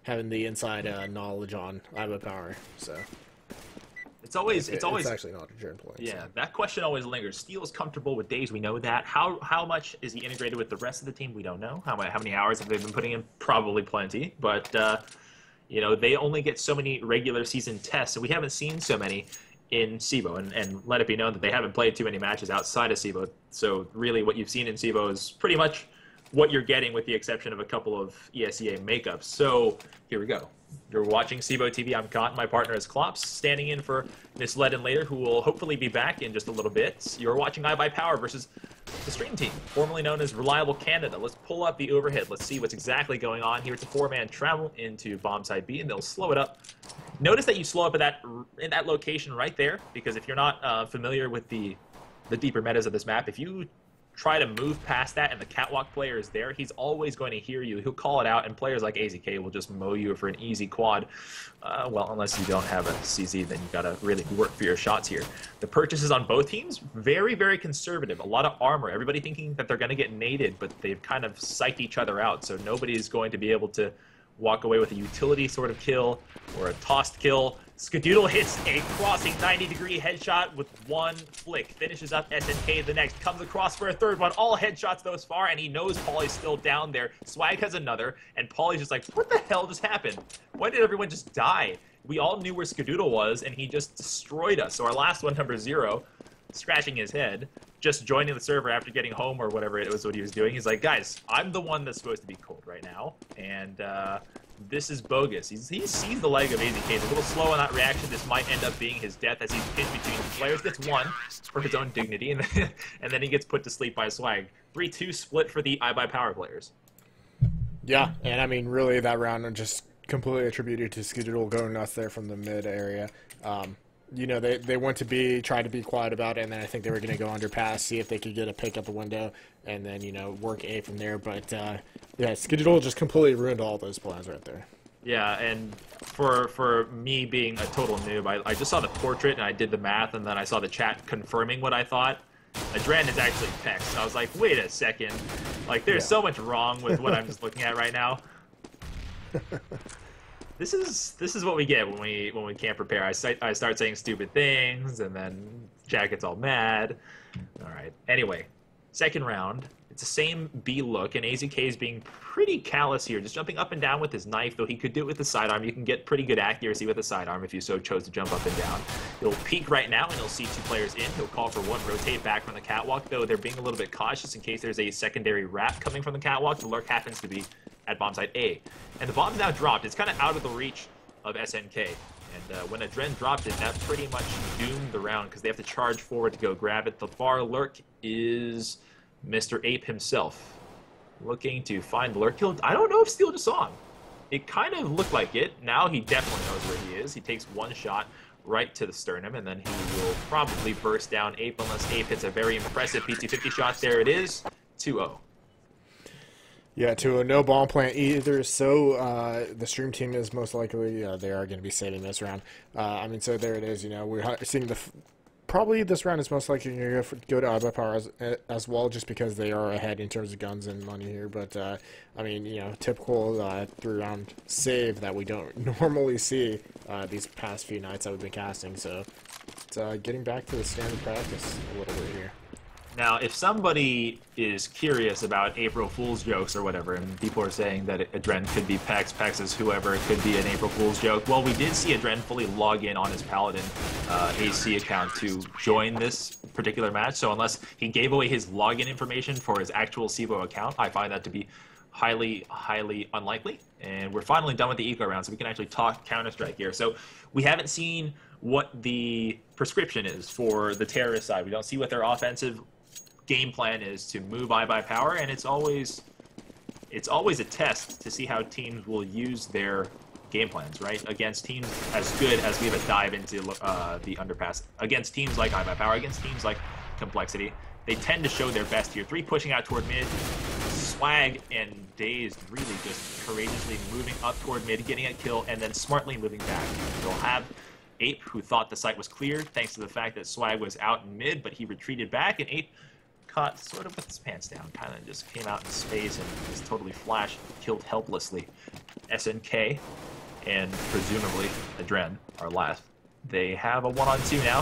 having the inside knowledge on iBUYPOWER. So it's always actually not a Jern point. yeah. So. That question always lingers. Steel is comfortable with Daze. We know that. How much is he integrated with the rest of the team? We don't know. How many hours have they been putting in? Probably plenty. But you know, they only get so many regular season tests, and we haven't seen so many in CEVO. And let it be known that they haven't played too many matches outside of CEVO. So really, what you've seen in CEVO is pretty much what you're getting, with the exception of a couple of ESEA makeups. So here we go. You're watching CEVO TV. I'm Cotton. My partner is Klops, standing in for Miss Led and Later, who will hopefully be back in just a little bit. You're watching iBUYPOWER versus the Stream Team, formerly known as Reliable Canada. Let's pull up the overhead. Let's see what's exactly going on here. It's a 4-man travel into bomb side B, and they'll slow it up. Notice that you slow up at that location right there, because if you're not familiar with the deeper metas of this map, if you try to move past that and the catwalk player is there, he's always going to hear you. He'll call it out, and players like AZK will just mow you for an easy quad. Well, unless you don't have a CZ, then you gotta really work for your shots here. The purchases on both teams, very, very conservative. A lot of armor. Everybody thinking that they're gonna get naded, but they've kind of psyched each other out, so nobody's going to be able to walk away with a utility sort of kill or a tossed kill. Skadoodle hits a crossing 90-degree headshot with one flick. Finishes up SNK the next. Comes across for a third one. All headshots thus far, and he knows Pauly's still down there. Swag has another, and Pauly's just like, what the hell just happened? Why did everyone just die? We all knew where Skadoodle was, and he just destroyed us. So our last one, number 0, scratching his head, just joining the server after getting home or whatever it was what he was doing. He's like, guys, I'm the one that's supposed to be cold right now, and this is bogus. He sees the leg of AZK. He's a little slow on that reaction. This might end up being his death as he's pinned between the players. Gets one for his own dignity, and then he gets put to sleep by Swag. 3-2 split for the iBUYPOWER players. Yeah, and I mean, really, that round just completely attributed to Skadoodle going nuts there from the mid area. You know, they went to try to be quiet about it, and then I think they were going to go underpass, see if they could get a pick at the window, and then, you know, work A from there. But, yeah, Skadoodle just completely ruined all those plans right there. Yeah, and for me being a total noob, I just saw the portrait, and I did the math, and then I saw the chat confirming what I thought. Adren is actually Pex. I was like, wait a second. Like, there's so much wrong with what I'm just looking at right now. This is what we get when we can't prepare. I start saying stupid things, and then Jack gets all mad. All right. Anyway, second round. It's the same B look, and AZK is being pretty callous here, just jumping up and down with his knife, though he could do it with the sidearm. You can get pretty good accuracy with the sidearm if you so chose to jump up and down. He'll peek right now, and he'll see 2 players in. He'll call for 1, rotate back from the catwalk, though they're being a little bit cautious in case there's a secondary wrap coming from the catwalk. The lurk happens to be at bomb site A. And the bomb's now dropped. It's kind of out of the reach of SNK. And when Adren dropped it, that pretty much doomed the round, because they have to charge forward to go grab it. The far lurk is Mr. Ape himself, looking to find the lurk kill. I don't know if Steel just saw him. It kind of looked like it. Now he definitely knows where he is. He takes 1 shot right to the sternum, and then he will probably burst down Ape unless Ape hits a very impressive PT-50 shot. There it is, 2-0. Yeah, to a no bomb plant either, so the Stream Team is most likely, they are going to be saving this round. I mean, so there it is, you know, we're seeing probably this round is most likely going to go to iBUYPOWER as well, just because they are ahead in terms of guns and money here. But, I mean, you know, typical 3-round save that we don't normally see these past few nights that we've been casting. So it's getting back to the standard practice a little bit here. Now, if somebody is curious about April Fool's jokes or whatever, and people are saying that Adren could be Pex, Pex is whoever, it could be an April Fool's joke, well, we did see Adren fully log in on his Paladin AC account to join this particular match, so unless he gave away his login information for his actual CEVO account, I find that to be highly, highly unlikely. And we're finally done with the eco round, so we can actually talk Counter-Strike here. So we haven't seen what the prescription is for the terrorist side. We don't see what their offensive game plan is to move iBUYPOWER, and it's always a test to see how teams will use their game plans, right? Against teams as good as we have a dive into the underpass, against teams like iBUYPOWER, against teams like Complexity, they tend to show their best here. 3 pushing out toward mid, Swag and Dazed really just courageously moving up toward mid, getting a kill, and then smartly moving back. They'll have Ape, who thought the site was cleared thanks to the fact that Swag was out in mid, but he retreated back, and Ape caught sort of with his pants down, kind of just came out in space and was totally flash killed helplessly. SNK and presumably Adren are last. They have a 1-on-2 now.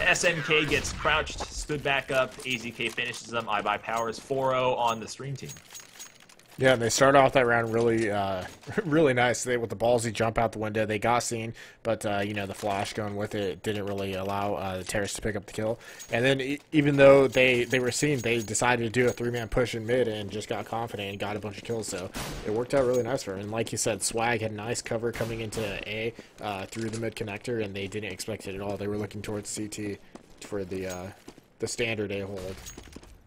SNK gets crouched, stood back up, AZK finishes them, iBUYPOWER 4-0 on the stream team. Yeah, and they started off that round really, really nice. They with the ballsy jump out the window. They got seen, but you know, the flash going with it didn't really allow the terrorists to pick up the kill. And then even though they were seen, they decided to do a 3-man push in mid and just got confident and got a bunch of kills. So it worked out really nice for them. And like you said, Swag had nice cover coming into A through the mid connector, and they didn't expect it at all. They were looking towards CT for the standard A hold.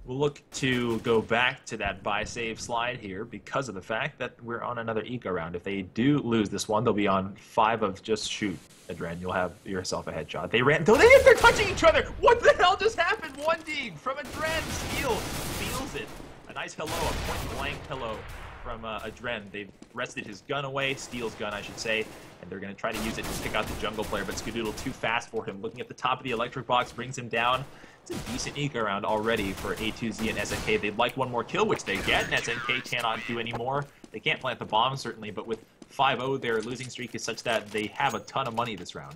We'll look to go back to that buy save slide here because of the fact that we're on another eco round. If they do lose this one, they'll be on 5 of just shoot. Adren, you'll have yourself a headshot. They ran, they're touching each other. What the hell just happened? One dig from Adren. Steel steals it. A nice hello, a point blank hello from Adren. They've wrested his gun away, Steel's gun, I should say, and they're going to try to use it to pick out the jungle player, but Skadoodle too fast for him. Looking at the top of the electric box, brings him down. It's a decent eco round already for A2Z and SNK. They'd like one more kill, which they get, and SNK cannot do any more. They can't plant the bomb, certainly, but with 5-0, their losing streak is such that they have a ton of money this round.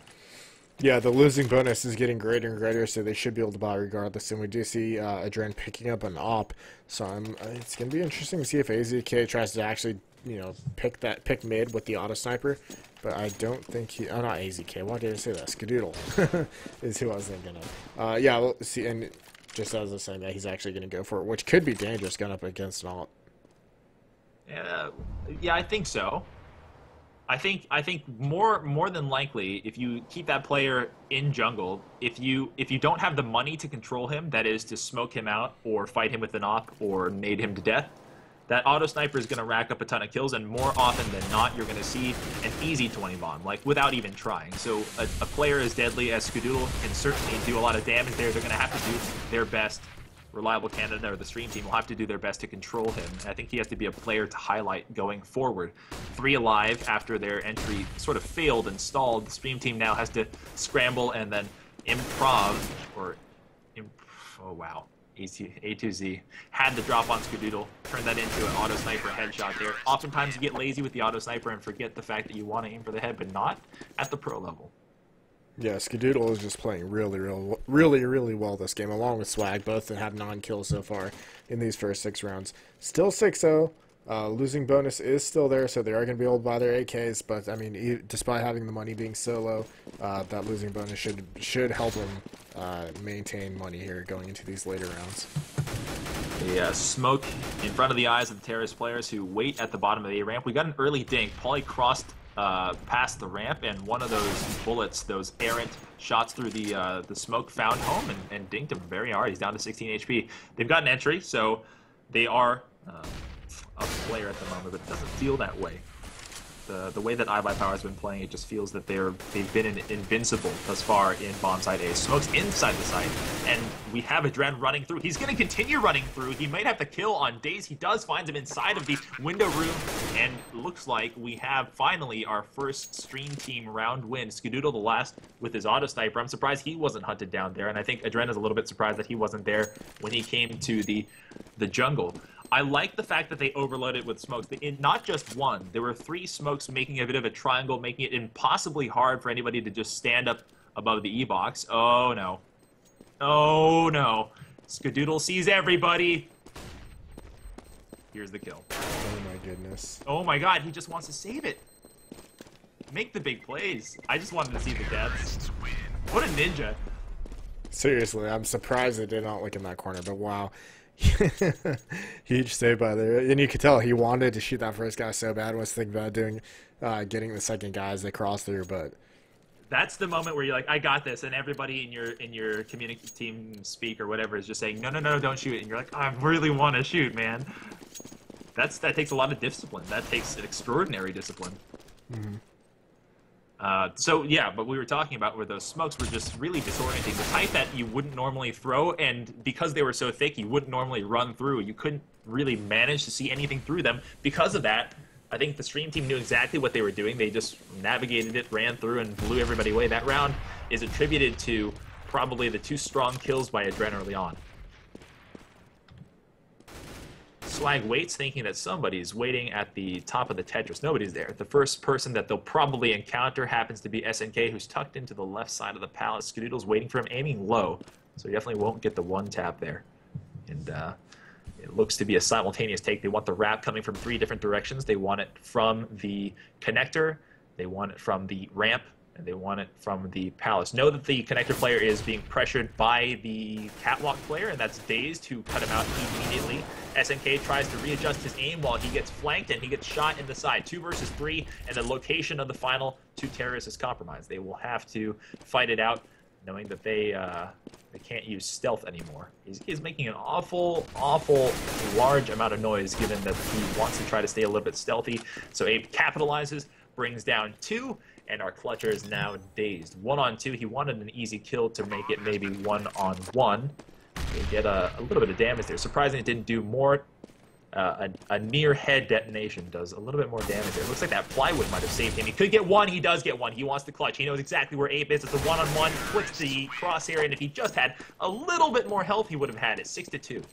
Yeah, the losing bonus is getting greater and greater, so they should be able to buy regardless. And we do see Adren picking up an op, so it's going to be interesting to see if AZK tries to actually, you know, pick mid with the auto sniper. But I don't think he... Oh, not AZK. Why did I say that? Skadoodle is who I was thinking of. Yeah, we'll see. And just as I was saying that, he's actually going to go for it, which could be dangerous going up against an alt. Yeah, I think so. I think more than likely, if you keep that player in jungle, if you don't have the money to control him, that is to smoke him out or fight him with an op or nade him to death, that auto sniper is going to rack up a ton of kills, and more often than not, you're going to see an easy 20 bomb, like without even trying. So a player as deadly as Skadoodle can certainly do a lot of damage there. They're going to have to do their best. Reliable Canada or the stream team will have to do their best to control him. And I think he has to be a player to highlight going forward. 3 alive after their entry sort of failed and stalled. The stream team now has to scramble and then improv, oh wow. A2Z had the drop on Skadoodle, turned that into an auto sniper headshot there. Oftentimes you get lazy with the auto sniper and forget the fact that you want to aim for the head, but not at the pro level. Yeah, Skadoodle is just playing really well this game, along with Swag. Both have non-kills so far in these first 6 rounds. Still 6-0. Losing bonus is still there, so they are going to be able to buy their AKs. But I mean, despite having the money being so low, that losing bonus should help them maintain money here going into these later rounds. The smoke in front of the eyes of the terrorist players who wait at the bottom of the A ramp. We got an early dink. Pauly crossed past the ramp, and one of those bullets, those errant shots through the smoke, found home and dinked him very hard. He's down to 16 HP. They've got an entry, so they are a player at the moment, but it doesn't feel that way. The way that iBUYPOWER has been playing, it just feels that they've been invincible thus far in bomb site A. Smoke's inside the site, and we have Adren running through. He's going to continue running through. He might have the kill on Daze. He does find him inside of the window room, and looks like we have finally our first stream team round win. Skadoodle the last with his auto sniper. I'm surprised he wasn't hunted down there, and I think Adren is a little bit surprised that he wasn't there when he came to the jungle. I like the fact that they overloaded with smokes. Not just one. There were 3 smokes making a bit of a triangle, making it impossibly hard for anybody to just stand up above the E-box. Oh, no. Oh, no. Skadoodle sees everybody. Here's the kill. Oh, my goodness. Oh, my God. He just wants to save it. Make the big plays. I just wanted to see the deaths. What a ninja. Seriously, I'm surprised they did not look in that corner, but wow. Huge save by there, and you could tell he wanted to shoot that first guy so bad. Was thinking about doing, getting the second guy as they cross through, but that's the moment where you're like, I got this, and everybody in your community team speak or whatever is just saying, no, don't shoot, and you're like, I really want to shoot, man. That takes a lot of discipline. That takes an extraordinary discipline. Mm-hmm. So yeah, but we were talking about where those smokes were just really disorienting. The type that you wouldn't normally throw, and because they were so thick, you wouldn't normally run through. You couldn't really manage to see anything through them. Because of that, I think the stream team knew exactly what they were doing. They just navigated it, ran through, and blew everybody away. That round is attributed to probably the 2 strong kills by Adren early on. Swag waits, thinking that somebody's waiting at the top of the Tetris. Nobody's there. The first person that they'll probably encounter happens to be SNK, who's tucked into the left side of the palace. Skadoodle's waiting for him, aiming low, so he definitely won't get the one tap there. And it looks to be a simultaneous take. They want the wrap coming from 3 different directions. They want it from the connector, they want it from the ramp, and they want it from the palace. Know that the connector player is being pressured by the catwalk player, and that's Dazed, who cut him out immediately. SNK tries to readjust his aim while he gets flanked, and he gets shot in the side. 2 versus 3, and the location of the final 2 terrorists is compromised. They will have to fight it out, knowing that they can't use stealth anymore. He's making an awful large amount of noise, given that he wants to try to stay a little bit stealthy. So Ape capitalizes, brings down 2, and our clutcher is now Dazed. 1-on-2, he wanted an easy kill to make it maybe 1-on-1. They get a little bit of damage there. Surprisingly, it didn't do more. A near head detonation does a little bit more damage there. It looks like that plywood might have saved him. He could get 1. He does get 1. He wants the clutch. He knows exactly where Ape is. It's a 1-on-1. Flicks the crosshair, and if he just had a little bit more health, he would have had it. 6-2.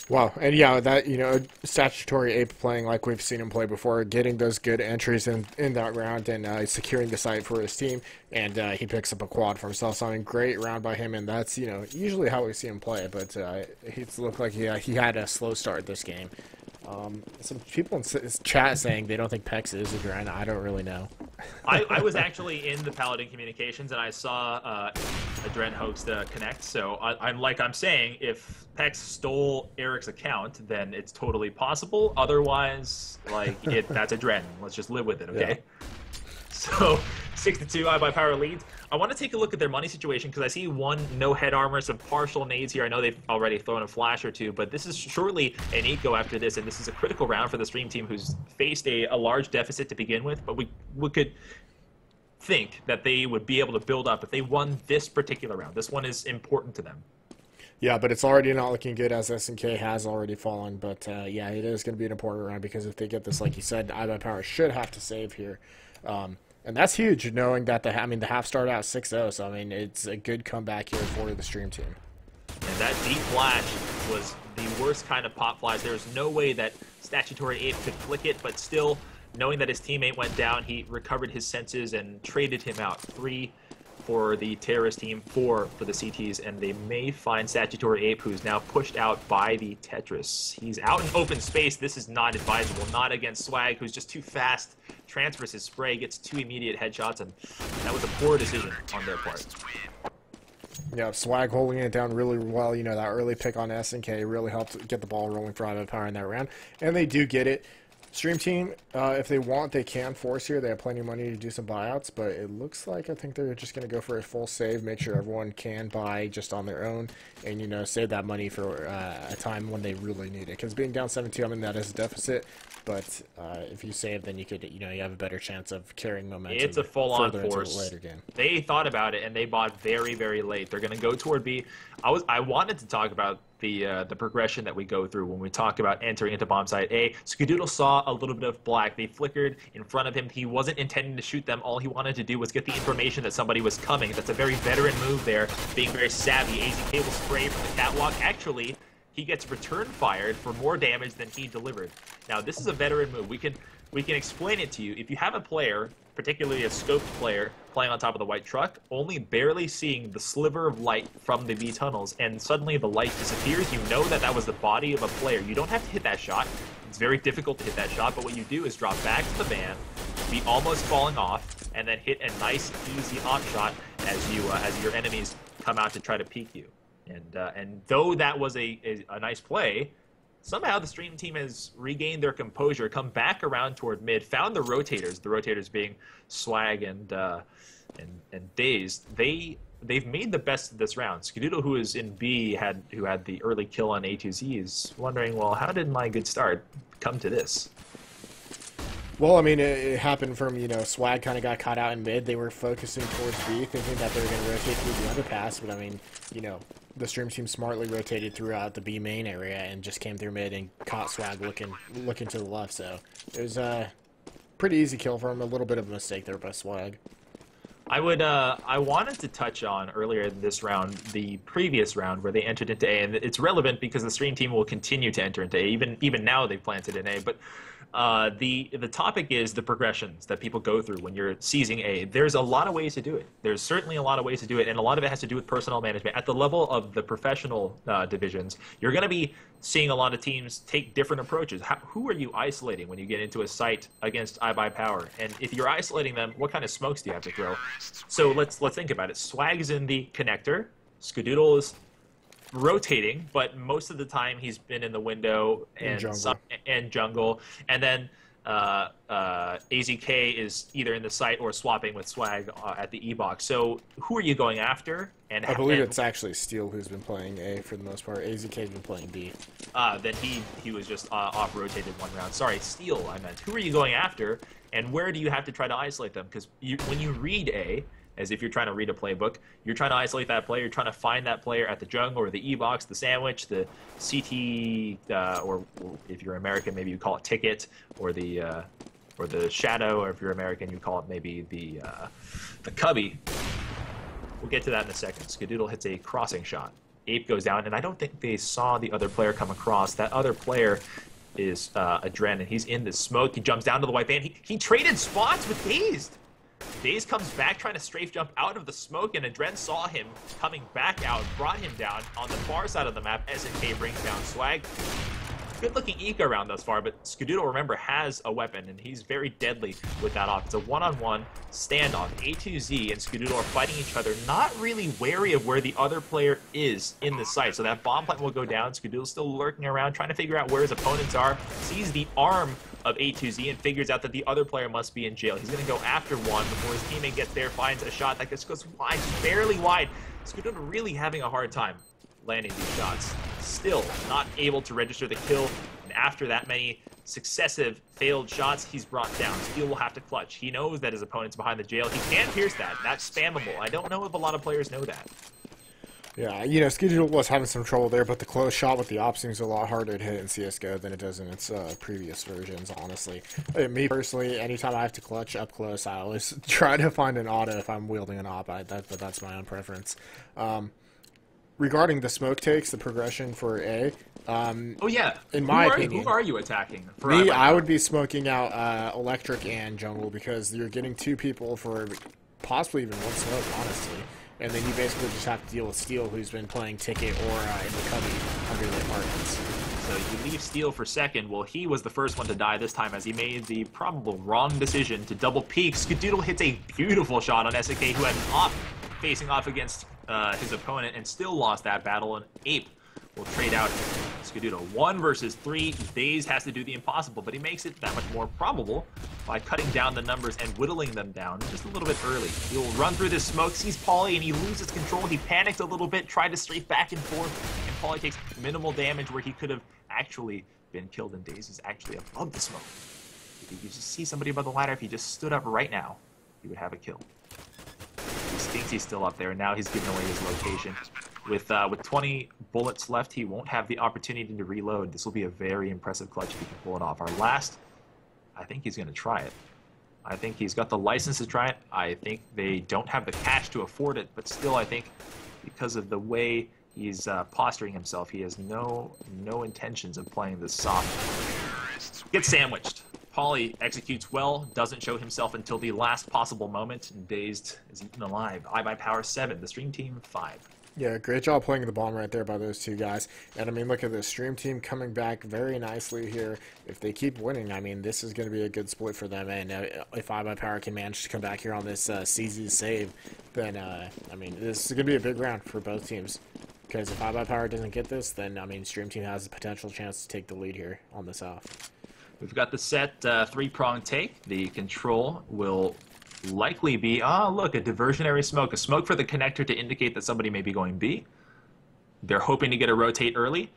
Wow, and yeah, that, you know, statutory Ape playing like we've seen him play before, getting those good entries in that round and securing the site for his team, and he picks up a quad for himself. So I mean, great round by him, and that's, you know, usually how we see him play, but it looked like he had a slow start this game. Some people in chat saying they don't think Pex is a Dren. I don't really know. I was actually in the Paladin Communications, and I saw a Dren host connect, so I'm saying, if Pex stole Eric's account, then it's totally possible. Otherwise, like, that's a Dren. Let's just live with it, okay? Yeah. So, 6-2, iBUYPOWER leads. I want to take a look at their money situation, because I see 1 no head armor, some partial nades here. I know they've already thrown a flash or 2, but this is surely an eco after this, and this is a critical round for the Stream team, who's faced a large deficit to begin with, but we could think that they would be able to build up if they won this particular round. This one is important to them. Yeah, but it's already not looking good, as SNK has already fallen. But yeah, it is going to be an important round, because if they get this, like you said, iBUYPOWER should have to save here. And that's huge, knowing that the half started out 6-0, so I mean, it's a good comeback here for the Stream team. And that deep flash was the worst kind of pop flies. There's no way that Statutory Ape could flick it, but still, knowing that his teammate went down, he recovered his senses and traded him out. 3 for the terrorist team, 4 for the CTs, and they may find Statutory Ape, who's now pushed out by the Tetris. He's out in open space. This is not advisable, not against Swag, who's just too fast, transfers his spray, gets 2 immediate headshots, and that was a poor decision on their part. Yeah, Swag holding it down really well. You know, that early pick on SNK really helped get the ball rolling for iBUYPOWER in that round, and they do get it. Stream team, if they want, they can force here. They have plenty of money to do some buyouts, but it looks like I think they're just going to go for a full save, make sure everyone can buy just on their own, and, you know, save that money for a time when they really need it. Because being down 7-2, I mean, that is a deficit, but if you save, then you could, you know, you have a better chance of carrying momentum. It's a full-on force. Later game. They thought about it, and they bought very, very late. They're going to go toward B. I wanted to talk about the progression that we go through when we talk about entering into bomb site A. Skadoodle saw a little bit of black. They flickered in front of him. He wasn't intending to shoot them. All he wanted to do was get the information that somebody was coming. That's a very veteran move there, being very savvy. AZ cable spray from the catwalk. Actually, he gets return fired for more damage than he delivered. Now, this is a veteran move. We can explain it to you. If you have a player, particularly a scoped player, playing on top of the white truck, only barely seeing the sliver of light from the V tunnels, and suddenly the light disappears, you know that that was the body of a player. You don't have to hit that shot. It's very difficult to hit that shot, but what you do is drop back to the van, be almost falling off, and then hit a nice, easy op shot as your enemies come out to try to peek you. And though that was a nice play, somehow the Stream team has regained their composure, come back around toward mid, found the rotators being Swag and Dazed. They've made the best of this round. Skadoodle, who is in B, who had the early kill on A2Z, is wondering, well, how did my good start come to this? Well, I mean, it happened from, you know, Swag kind of got caught out in mid. They were focusing towards B, thinking that they were going to rotate through the underpass, but I mean, you know, the Stream team smartly rotated throughout the B main area and just came through mid and caught Swag looking to the left. So it was a pretty easy kill for him. A little bit of a mistake there by Swag. I wanted to touch on earlier in this round, the previous round where they entered into A, and it's relevant because the stream team will continue to enter into A. Even now they've planted in A, but the topic is the progressions that people go through when you're seizing A. There's a lot of ways to do it. There's certainly a lot of ways to do it, and a lot of it has to do with personnel management. At the level of the professional divisions, you're going to be seeing a lot of teams take different approaches. Who are you isolating when you get into a site against iBUYPOWER? And if you're isolating them, what kind of smokes do you have to throw? So let's think about it. Swag is in the connector. Skadoodle is rotating, but most of the time he's been in the window and jungle. And then AZK is either in the site or swapping with Swag at the E-box. So who are you going after? And I believe it's actually Steel who's been playing A for the most part. AZK's been playing B. Then he was just off-rotated one round. Sorry, Steel, I meant. Who are you going after, and where do you have to try to isolate them? Because when you read A, as if you're trying to read a playbook, you're trying to isolate that player, you're trying to find that player at the jungle or the E-box, the sandwich, the CT, or if you're American, maybe you call it ticket, or the shadow, or if you're American, you call it maybe the cubby. We'll get to that in a second. Skadoodle hits a crossing shot. Ape goes down, and I don't think they saw the other player come across. That other player is Adren, and he's in the smoke. He jumps down to the white band. He traded spots with Dazed. Dazed comes back trying to strafe jump out of the smoke, and Adren saw him coming back out, brought him down on the far side of the map. SNK brings down Swag. Good-looking eco round thus far, but Skadoodle, remember, has a weapon, and he's very deadly with that off. It's a one-on-one standoff. A2Z and Skadoodle are fighting each other, not really wary of where the other player is in the site. So that bomb plant will go down. Skadoodle's still lurking around, trying to figure out where his opponents are. Sees the arm of A2Z and figures out that the other player must be in jail. He's going to go after one before his teammate gets there, finds a shot that just goes wide, barely wide. Skadoodle really having a hard time landing these shots. Still not able to register the kill, and after that many successive failed shots, he's brought down. Steel will have to clutch. He knows that his opponent's behind the jail. He can pierce that. That's spammable. I don't know if a lot of players know that. Yeah, you know, Skadoodle was having some trouble there, but the close shot with the op seems a lot harder to hit in CSGO than it does in its previous versions, honestly. Me personally, anytime I have to clutch up close, I always try to find an auto if I'm wielding an op, but that's my own preference. Regarding the smoke takes, the progression for A. Oh yeah. In my opinion, who are you attacking? For me, I would be smoking out electric and jungle because you're getting two people for possibly even one smoke, honestly. And then you basically just have to deal with Steel, who's been playing ticket or in the cubby under the apartments. So you leave Steel for second. Well, he was the first one to die this time as he made the probable wrong decision to double peek. Skadoodle hits a beautiful shot on SNK, who had an op facing off against his opponent and still lost that battle, and Ape will trade out Skadoodle. 1 versus 3. Daze has to do the impossible, but he makes it that much more probable by cutting down the numbers and whittling them down just a little bit early. He'll run through this smoke, sees Pauly, and he loses control. He panics a little bit, tried to strafe back and forth, and Pauly takes minimal damage where he could have actually been killed, and Daze is actually above the smoke. If you could just see somebody above the ladder, if he just stood up right now, he would have a kill. He thinks he's still up there, and now he's giving away his location. With 20 bullets left, he won't have the opportunity to reload. This will be a very impressive clutch if he can pull it off. Our last, I think he's going to try it. I think he's got the license to try it. I think they don't have the cash to afford it, but still, I think because of the way he's posturing himself, he has no intentions of playing this soft. Gets sandwiched. Pauly executes well, doesn't show himself until the last possible moment, and Dazed is eaten alive. iBUYPOWER 7, the stream team 5. Yeah, great job playing the bomb right there by those two guys. And, I mean, look at the stream team coming back very nicely here. If they keep winning, I mean, this is going to be a good split for them. And if iBUYPOWER can manage to come back here on this CZ save, then, I mean, this is going to be a big round for both teams. Because if iBUYPOWER doesn't get this, then, I mean, stream team has a potential chance to take the lead here on this off. We've got the set three-prong take. The control will likely be, look, a diversionary smoke. A smoke for the connector to indicate that somebody may be going B. They're hoping to get a rotate early.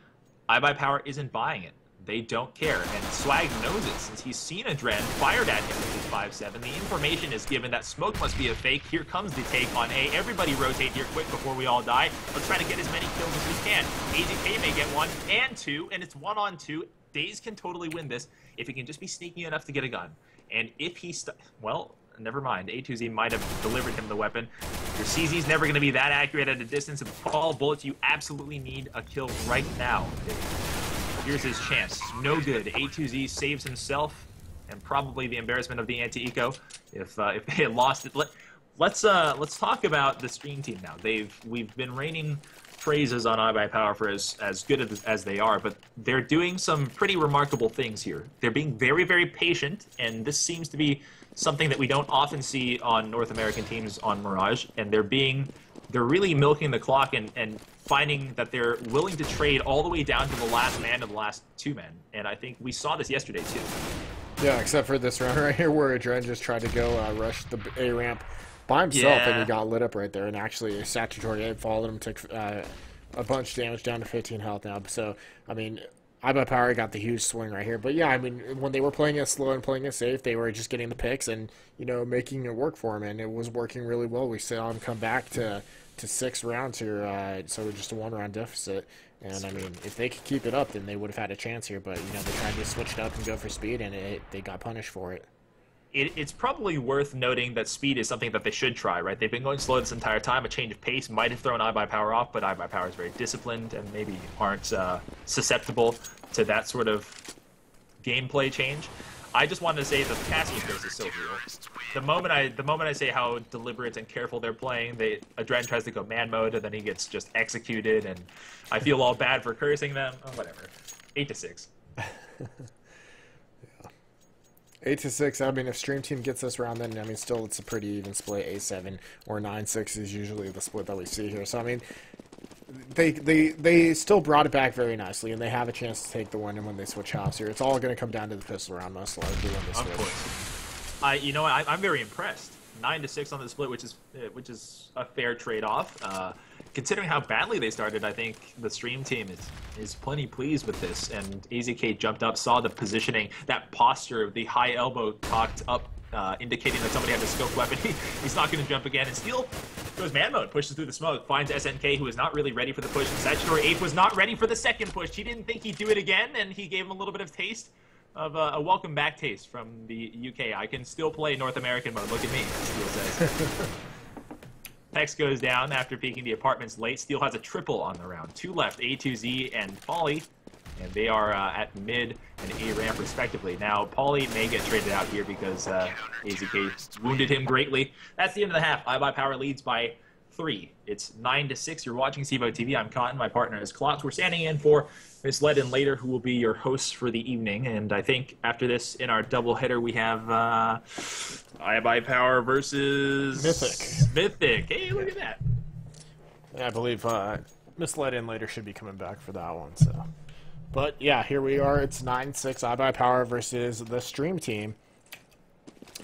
iBUYPOWER isn't buying it. They don't care. And Swag knows it since he's seen Adren fired at him with his 5-7. The information is given that smoke must be a fake. Here comes the take on A. Everybody rotate here quick before we all die. Let's try to get as many kills as we can. AZK may get 1 and 2, and it's 1-on-2. Daze can totally win this if he can just be sneaky enough to get a gun. And if he, well, never mind. A2Z might have delivered him the weapon. Your CZ's never going to be that accurate at a distance. Of all bullets, you absolutely need a kill right now. Here's his chance. No good. A2Z saves himself and probably the embarrassment of the anti-eco if they had lost it. Let's talk about the stream team now. We've been raining praises on iBUYPOWER for as good as they are, but they're doing some pretty remarkable things here. They're being very, very patient, and this seems to be something that we don't often see on North American teams on Mirage, and they're really milking the clock and finding that they're willing to trade all the way down to the last man and the last two men, and I think we saw this yesterday too. Yeah, except for this round right here where Adren just tried to go rush the A ramp by himself, and he got lit up right there. And actually, a statutory aid followed him, took a bunch of damage, down to 15 health now. So, I mean, iBUYPOWER got the huge swing right here. But yeah, I mean, when they were playing it slow and playing it safe, they were just getting the picks and, you know, making it work for him. And it was working really well. We saw him come back to 6 rounds here, so just a 1-round deficit. And, I mean, if they could keep it up, then they would have had a chance here. But, you know, they tried to switch it up and go for speed, and they got punished for it. It's probably worth noting that speed is something that they should try, right? They've been going slow this entire time. A change of pace might have thrown iBUYPOWER off, but iBUYPOWER is very disciplined and maybe aren't susceptible to that sort of gameplay change. I just wanted to say that the casting pace is so real. The moment I say how deliberate and careful they're playing, Adren tries to go man mode and then he gets just executed, and I feel all bad for cursing them. Oh, whatever. 8-6. 8-6. I mean, if Stream Team gets this round, then I mean, still it's a pretty even split. 8-7 or 9-6 is usually the split that we see here. So I mean, they still brought it back very nicely, and they have a chance to take the win. And when they switch house here, it's all going to come down to the pistol round most likely when they switch. Of course. You know what? I'm very impressed. 9-6 on the split, which is a fair trade-off. Considering how badly they started, I think the stream team is plenty pleased with this. And AZK jumped up, saw the positioning, that posture, the high elbow cocked up, indicating that somebody had a scoped weapon. He's not going to jump again. And Steel goes man mode, pushes through the smoke, finds SNK, who is not really ready for the push. And Statutory 8 was not ready for the second push. He didn't think he'd do it again, and he gave him a little bit of taste of a welcome back taste from the UK. I can still play North American mode. Look at me, Steel says. Hex goes down after peeking the apartments late. Steel has a triple on the round. 2 left, A2Z and Pauly, and they are at mid and A ramp respectively. Now, Pauly may get traded out here because AZK wounded him greatly. That's the end of the half. iBUYPOWER leads by 3. It's 9-6. You're watching CEVO TV. I'm Cotton. My partner is Klotz. We're standing in for Miss Ledden later, who will be your hosts for the evening. And I think after this, in our doubleheader, we have iBUYPOWER versus Mythic. Hey, look at that. Yeah, I believe Miss Ledden later should be coming back for that one. So, but yeah, here we are. It's 9-6. iBUYPOWER versus the stream team.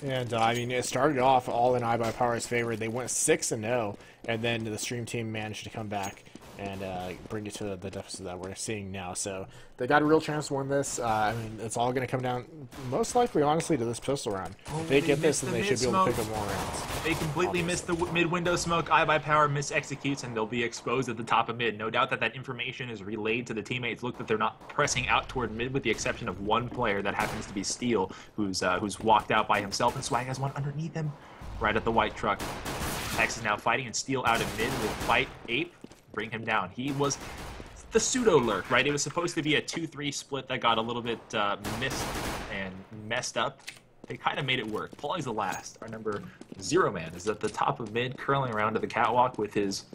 And, I mean, it started off all in iBUYPOWER's favor. They went 6-0, and then the stream team managed to come back and bring it to the deficit that we're seeing now. So they got a real chance to win this. I mean, it's all going to come down, most likely, honestly, to this pistol round. If they get this, then they should be able to pick up more rounds. They completely missed the mid-window smoke. iBUYPOWER mis-executes, and they'll be exposed at the top of mid. No doubt that information is relayed to the teammates. Look that they're not pressing out toward mid, with the exception of one player that happens to be Steel, who's walked out by himself, and Swag has one underneath him, right at the white truck. Hex is now fighting, and Steel out in mid will fight Ape, bring him down. He was the pseudo lurk, right? It was supposed to be a 2-3 split that got a little bit missed and messed up. They kind of made it work. Pauly's the last. Our number 0 man is at the top of mid, curling around to the catwalk with his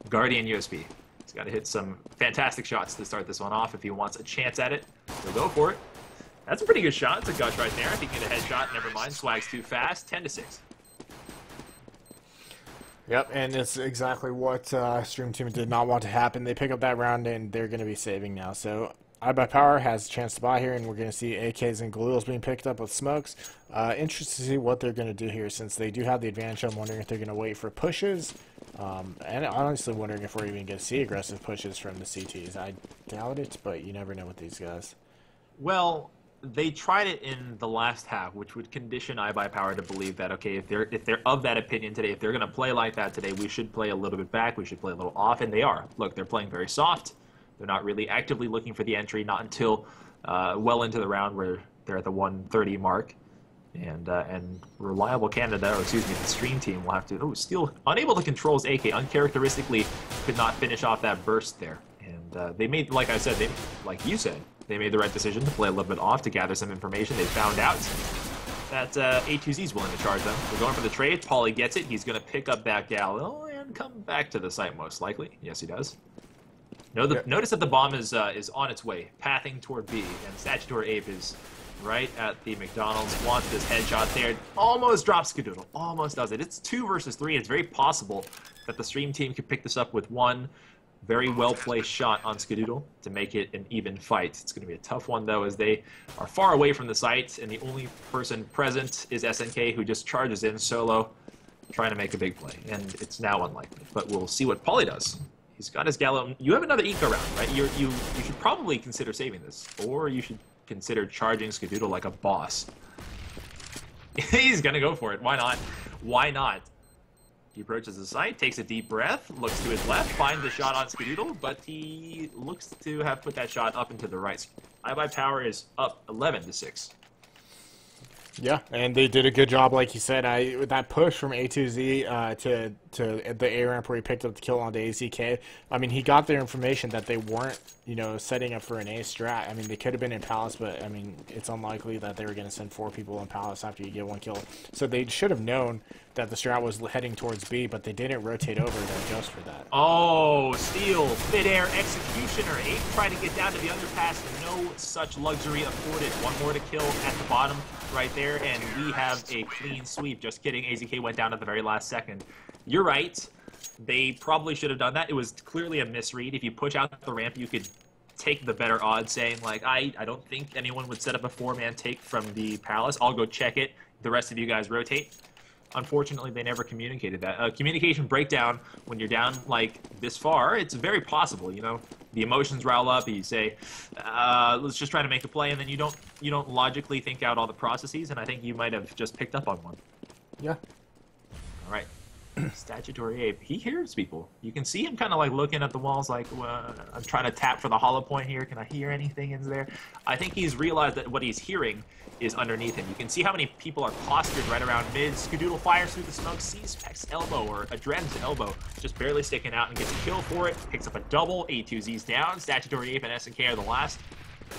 Guardian USB. He's got to hit some fantastic shots to start this one off if he wants a chance at it. He'll go for it. That's a pretty good shot. It's a gush right there. If he can get a headshot, never mind. Swag's too fast. 10-6. Yep, and it's exactly what Stream Team did not want to happen. They pick up that round, and they're going to be saving now. So iBUYPOWER has a chance to buy here, and we're going to see AKs and Galils being picked up with smokes. Interested to see what they're going to do here, since they do have the advantage. I'm wondering if they're going to wait for pushes, and honestly wondering if we're even going to see aggressive pushes from the CTs. I doubt it, but you never know with these guys. Well, they tried it in the last half, which would condition iBUYPOWER to believe that, okay, if they're of that opinion today, if they're going to play like that today, we should play a little bit back, we should play a little off, and they are. Look, they're playing very soft. They're not really actively looking for the entry, not until well into the round where they're at the 130 mark. And reliable Canada, or excuse me, the stream team will have to. Oh, Steel unable to control his AK, uncharacteristically could not finish off that burst there. And they made, like I said, like you said, they made the right decision to play a little bit off to gather some information. They found out that A2Z is willing to charge them. They're going for the trade. Pauly gets it. He's going to pick up that Galil and come back to the site most likely. Yes, he does. Notice that the bomb is on its way, pathing toward B, and Statutory Ape is right at the McDonald's. Wants this headshot there. Almost drops Skadoodle. Almost does it. It's 2 versus 3. It's very possible that the stream team could pick this up with one very well-placed shot on Skadoodle to make it an even fight. It's going to be a tough one, though, as they are far away from the site, and the only person present is SNK, who just charges in solo, trying to make a big play. And it's now unlikely. But we'll see what Pauly does. He's got his Gallo. You have another eco round, right? You should probably consider saving this, or you should consider charging Skadoodle like a boss. He's gonna go for it. Why not? Why not? He approaches the site, takes a deep breath, looks to his left, finds a shot on Skadoodle, but he looks to have put that shot up and to the right. iBUYPOWER is up 11-6. Yeah, and they did a good job, like you said. That push from A2Z to the A ramp where he picked up the kill on the AZK. I mean, he got their information that they weren't, setting up for an A strat. I mean, they could have been in Palace, but I mean, it's unlikely that they were going to send 4 people in Palace after you get 1 kill. So they should have known that the strat was heading towards B, but they didn't rotate over to adjust for that. Oh, Steel, mid-air executioner. 8 trying to get down to the underpass. No such luxury afforded. 1 more to kill at the bottom right there, and we have a clean sweep. Just kidding, AZK went down at the very last second. You're right. They probably should have done that. It was clearly a misread. If you push out the ramp, you could take the better odds, saying, like, I don't think anyone would set up a 4-man take from the Palace. I'll go check it. The rest of you guys rotate. Unfortunately, they never communicated that. Communication breakdown, when you're down, like, this far, it's very possible, The emotions rile up, you say, let's just try to make a play, and then you don't logically think out all the processes, and I think you might have just picked up on one. Yeah. All right. Statutory Ape, he hears people. You can see him kind of like looking at the walls like, I'm trying to tap for the hollow point here. Can I hear anything in there? I think he's realized that what he's hearing is underneath him. You can see how many people are postured right around mid. Skadoodle fires through the smoke, sees Peck's elbow, or Adren's elbow, just barely sticking out and gets a kill for it. Picks up a double. A2Z's down. Statutory Ape and SNK are the last.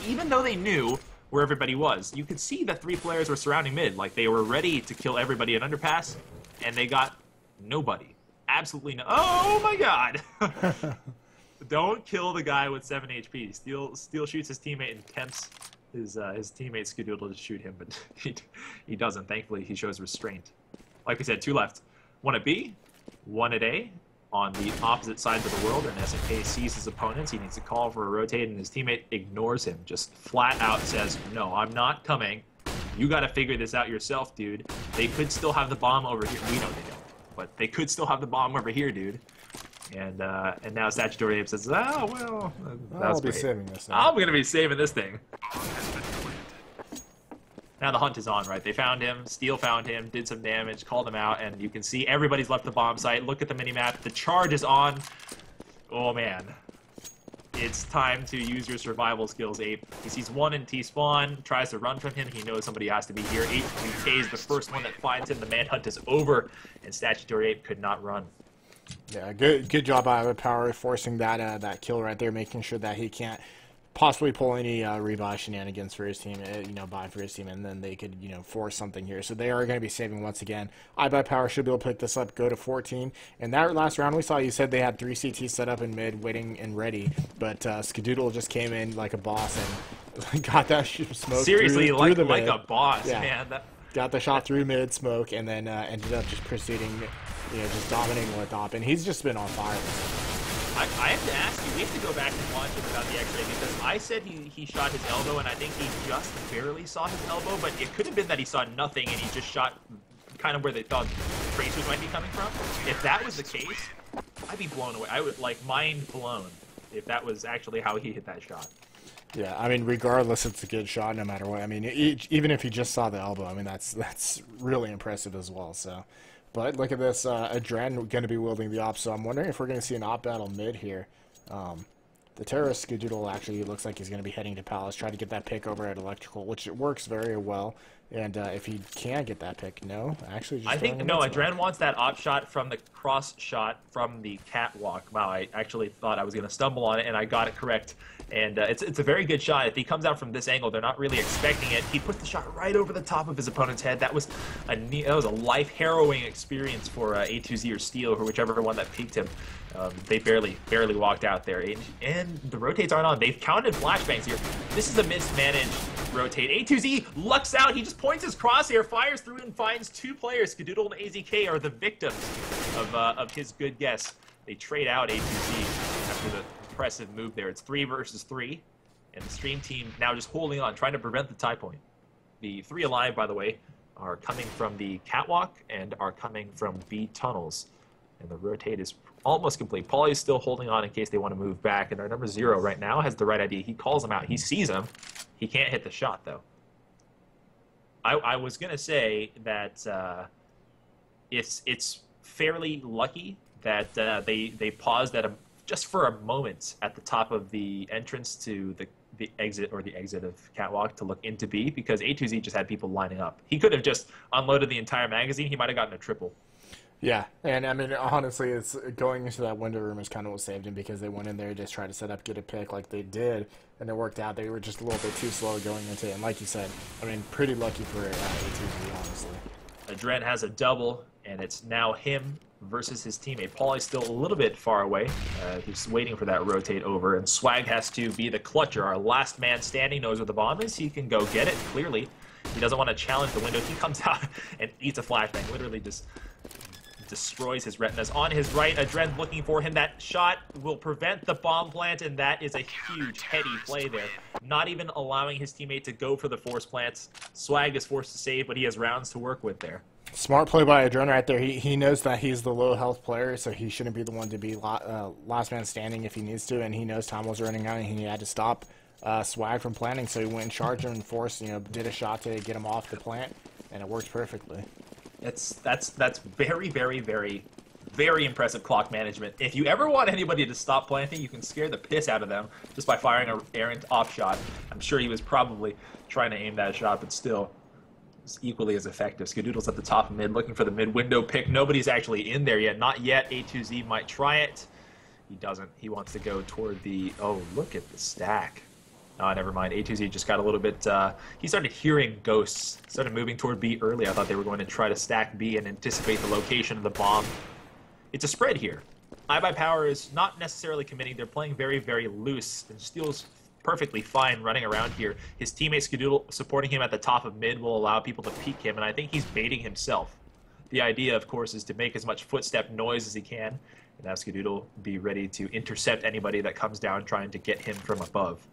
Even though they knew where everybody was, you could see that 3 players were surrounding mid. Like, they were ready to kill everybody at underpass, and they got nobody. Absolutely no. Oh my god! Don't kill the guy with 7 HP. Steel shoots his teammate and tempts his teammate Skadoodle to shoot him, but he doesn't. Thankfully, he shows restraint. Like we said, 2 left. 1 at B, 1 at A. On the opposite sides of the world, and SNK sees his opponents. He needs to call for a rotate, and his teammate ignores him. Just flat out says, no, I'm not coming. You got to figure this out yourself, dude. They could still have the bomb over here. We know they don't. But they could still have the bomb over here, dude. And now Statutory Ape says, oh, well, I'll be saving this thing. I'm going to be saving this thing. Now the hunt is on, right? They found him. Steel found him, did some damage, called him out, and you can see everybody's left the bomb site. Look at the minimap. The charge is on. Oh, man. It's time to use your survival skills, Ape. He sees 1 in T-spawn, tries to run from him. He knows somebody has to be here. Ape is the first one that finds him. The manhunt is over, and Statutory Ape could not run. Yeah, good job by iBUYPOWER forcing that kill right there, making sure that he can't possibly pull any rebuy shenanigans for his team, buy for his team, and then they could, force something here. So they are going to be saving once again. iBUYPOWER should be able to pick this up, go to 14. And that last round we saw, you said they had 3 CTs set up in mid, waiting and ready, but Skadoodle just came in like a boss and got that smoke seriously through like, the like mid. a boss, yeah. Man. Got the shot through mid smoke, and then ended up just proceeding, just dominating with op, and he's just been on fire. I have to ask you, we have to go back and watch it without the x-ray, because I said he shot his elbow, and I think he just barely saw his elbow, but it could have been that he saw nothing, and he just shot kind of where they thought tracers might be coming from. If that was the case, I'd be blown away. I would, mind blown if that was actually how he hit that shot. Yeah, I mean, regardless, it's a good shot no matter what. I mean, even if he just saw the elbow, I mean, that's really impressive as well, so... But look at this, Adren going to be wielding the op, so I'm wondering if we're going to see an op battle mid here. The terrorist Skadoodle actually looks like he's going to be heading to Palace, try to get that pick over at Electrical, which it works very well. And if he can get that pick, no, actually just I think, throwing no, him into it. Adren wants that op shot from the cross shot from the catwalk. Wow, I actually thought I was going to stumble on it, and I got it correct. And it's a very good shot. If he comes out from this angle, they're not really expecting it. He puts the shot right over the top of his opponent's head. That was a life-harrowing experience for A2Z or Steel, or whichever one that peaked him. They barely walked out there. And the rotates aren't on. They've counted flashbangs here. This is a mismanaged rotate. A2Z lucks out. He just points his crosshair, fires through, and finds two players. Skadoodle and AZK are the victims of his good guess. They trade out A2Z after the impressive move there. It's 3 versus 3, and the stream team now just holding on, trying to prevent the tie point. The 3 alive, by the way, are coming from the catwalk and are coming from B tunnels. And the rotate is almost complete. Paulie is still holding on in case they want to move back, and our number 0 right now has the right idea. He calls him out. He sees him. He can't hit the shot, though. I was going to say that it's fairly lucky that they paused at just for a moment at the top of the entrance to the exit of catwalk to look into B, because A2Z just had people lining up. He could have just unloaded the entire magazine. He might have gotten a triple. Yeah, and I mean, honestly, it's going into that window room is kind of what saved him, because they went in there, just tried to set up, get a pick like they did, and it worked out. They were just a little bit too slow going into it, and like you said, I mean, pretty lucky for A2Z, honestly. Adren has a double, and it's now him versus his teammate. Paulie's still a little bit far away. He's waiting for that rotate over, and Swag has to be the clutcher. Our last man standing knows where the bomb is. He can go get it, clearly. He doesn't want to challenge the window. He comes out and eats a flashbang, literally just destroys his retinas. On his right, Adren looking for him. That shot will prevent the bomb plant, and that is a huge, heady play there. Not even allowing his teammate to go for the force plants. Swag is forced to save, but he has rounds to work with there. Smart play by Adren right there. He knows that he's the low health player, so he shouldn't be the one to be last man standing if he needs to, and he knows time was running out, and he had to stop Swag from planting, so he went and charged him and forced, did a shot to get him off the plant, and it worked perfectly. That's very, very, very, very impressive clock management. If you ever want anybody to stop planting, you can scare the piss out of them just by firing an errant off shot. I'm sure he was probably trying to aim that shot, but still, it's equally as effective. Skadoodle's at the top of mid, looking for the mid window pick. Nobody's actually in there yet. Not yet. A2Z might try it. He doesn't. He wants to go toward the... Oh, look at the stack. Oh, never mind. A2Z just got a little bit... he started hearing ghosts. Started moving toward B early. I thought they were going to try to stack B and anticipate the location of the bomb. It's a spread here. iBUYPOWER is not necessarily committing. They're playing very, very loose, and Steel's perfectly fine running around here. His teammate Skadoodle supporting him at the top of mid will allow people to peek him, and I think he's baiting himself. The idea, of course, is to make as much footstep noise as he can, and have Skadoodle be ready to intercept anybody that comes down trying to get him from above.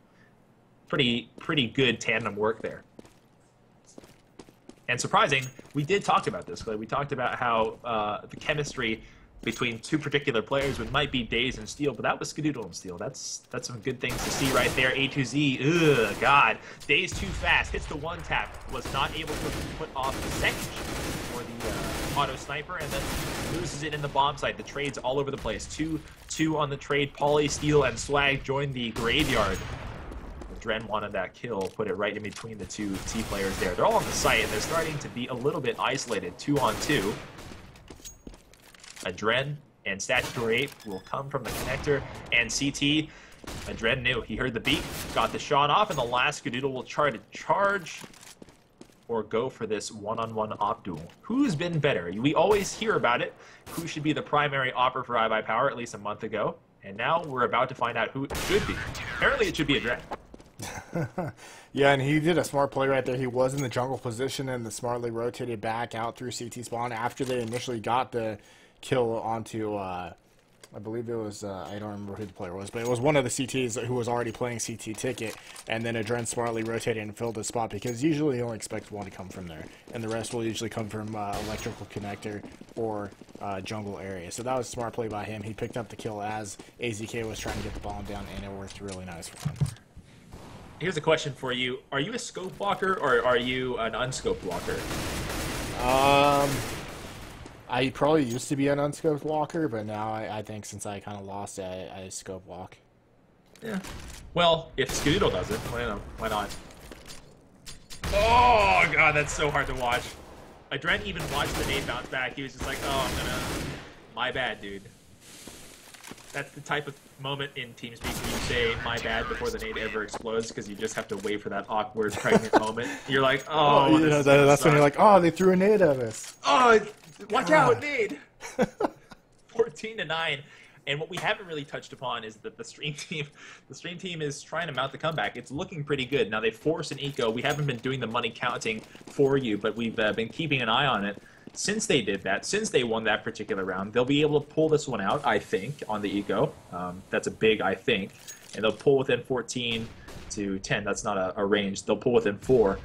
Pretty good tandem work there. And surprising, we did talk about this, Clay. We talked about how the chemistry between two particular players might be Daze and Steel, but that was Skadoodle and Steel. That's some good things to see right there. A2Z, ugh, God. Daze too fast, hits the one tap, was not able to put off the second for the auto sniper, and then loses it in the bomb site. The trade's all over the place. 2-2 on the trade. Paulie, Steel, and Swag join the graveyard. Dren wanted that kill, put it right in between the two T players there. They're all on the site, and they're starting to be a little bit isolated. 2-on-2. Adren and Statutory Ape will come from the connector, and CT, Adren knew. He heard the beat, got the shot off, and the last Skadoodle will try to charge or go for this one-on-one op duel. Who's been better? We always hear about it. Who should be the primary opper for iBUYPOWER at least a month ago, and now we're about to find out who it should be. Apparently it should be Adren. Yeah, and he did a smart play right there. He was in the jungle position and smartly rotated back out through CT spawn after they initially got the kill onto, I believe it was, I don't remember who the player was, but it was one of the CTs who was already playing CT ticket, and then Adren smartly rotated and filled the spot, because usually he only expects one to come from there, and the rest will usually come from electrical connector or jungle area. So that was a smart play by him. He picked up the kill as AZK was trying to get the bomb down, and it worked really nice for him. Here's a question for you. Are you a scope walker or are you an unscoped walker? I probably used to be an unscoped walker, but now I think since I kind of lost it, I scope walk. Yeah. Well, if Skadoodle does it, why not? Oh, God, that's so hard to watch. Adren even watched the nade bounce back. He was just like, oh, I'm gonna... My bad, dude. That's the type of moment in TeamSpeak where you say my bad before the nade ever explodes, because you just have to wait for that awkward, pregnant moment. You're like, oh, you know, that's when you're like, oh, they threw a nade at us. Oh, watch out, nade! 14-9. And what we haven't really touched upon is that the stream team is trying to mount the comeback. It's looking pretty good. Now, they forced an eco. We haven't been doing the money counting for you, but we've been keeping an eye on it. Since they did that, since they won that particular round, they'll be able to pull this one out, I think, on the eco. That's a big I think. And they'll pull within 14 to 10. That's not a range. They'll pull within 4.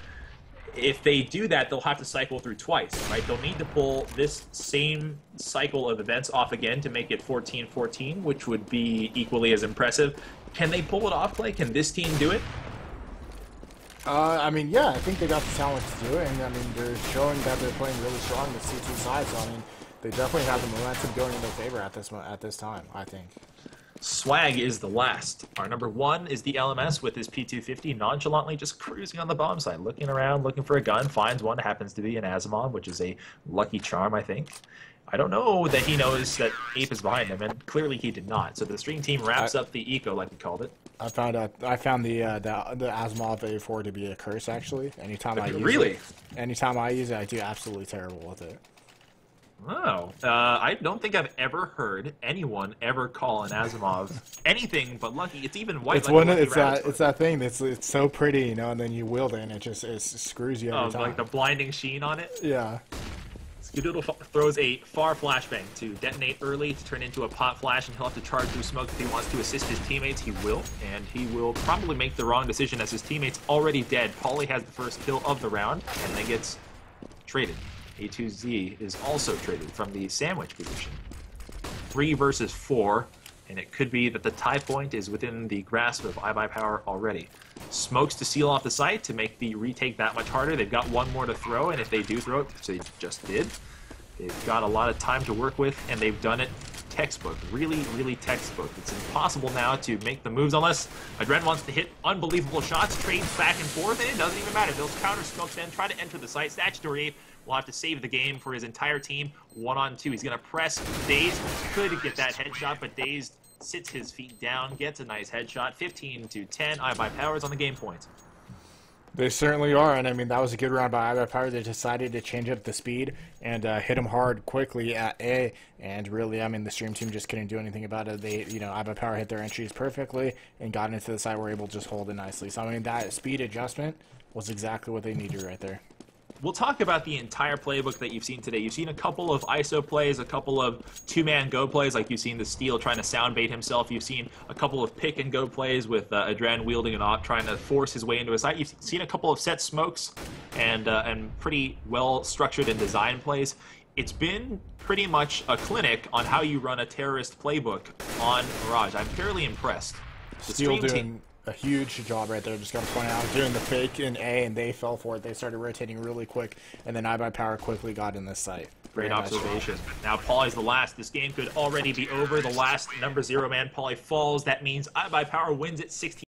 If they do that, they'll have to cycle through twice, right? They'll need to pull this same cycle of events off again to make it 14-14, which would be equally as impressive. Can they pull it off, Clay? Can this team do it? I mean, yeah, I think they got the talent to do it, and I mean, they're showing that they're playing really strong with C2 sides, so I mean, they definitely have the momentum going in their favor at this time, I think. Swag is the last. Our number 1 is the LMS with his P250 nonchalantly just cruising on the bomb side, looking around, looking for a gun, finds one, happens to be an Asimov, which is a lucky charm, I think. I don't know that he knows that Ape is behind him, and clearly he did not. So the stream team wraps up the eco, like we called it. I found the Asimov A4 to be a curse, actually. Anytime I use it, I do absolutely terrible with it. Oh, I don't think I've ever heard anyone ever call an Asimov anything but lucky. It's even white. It's that thing. It's so pretty, you know, and then you wield it, and it screws you every time. Like the blinding sheen on it. Yeah. Skidoodle throws a far flashbang to detonate early to turn into a pot flash, and he'll have to charge through smoke if he wants to assist his teammates. He will, and he will probably make the wrong decision as his teammate's already dead. Pauly has the first kill of the round, and then gets traded. A2Z is also traded from the sandwich position. 3 versus 4, and it could be that the tie point is within the grasp of iBUYPOWER already. Smokes to seal off the site to make the retake that much harder. They've got one more to throw, and if they do throw it, which they just did, they've got a lot of time to work with, and they've done it textbook. Really, really textbook. It's impossible now to make the moves unless Adren wants to hit unbelievable shots, trades back and forth, and it doesn't even matter. They'll counter smoke then, try to enter the site. Statutory Ape will have to save the game for his entire team. 1-on-2. He's going to press Dazed. Could get that headshot, but Dazed sits his feet down, gets a nice headshot. 15-10. iBUYPOWER's on the game point. They certainly are, and I mean, that was a good round by iBUYPOWER. They decided to change up the speed and hit him hard quickly at A, and really, I mean, the stream team just couldn't do anything about it. They, you know, iBUYPOWER hit their entries perfectly and got into the side, were able to just hold it nicely. So, I mean, that speed adjustment was exactly what they needed right there. We'll talk about the entire playbook that you've seen today. You've seen a couple of ISO plays, a couple of two-man go plays, like you've seen the Steel trying to sound bait himself. You've seen a couple of pick and go plays with Adren wielding an op, trying to force his way into a site. You've seen a couple of set smokes and pretty well structured and designed plays. It's been pretty much a clinic on how you run a terrorist playbook on Mirage. I'm fairly impressed. The Steel doing a huge job right there. Just got to point out, doing the fake in A, and they fell for it. They started rotating really quick, and then iBUYPOWER quickly got in this site. Great observation. Now Pauly's the last. This game could already be over. The last number 0 man, Pauly falls. That means iBUYPOWER wins it 16.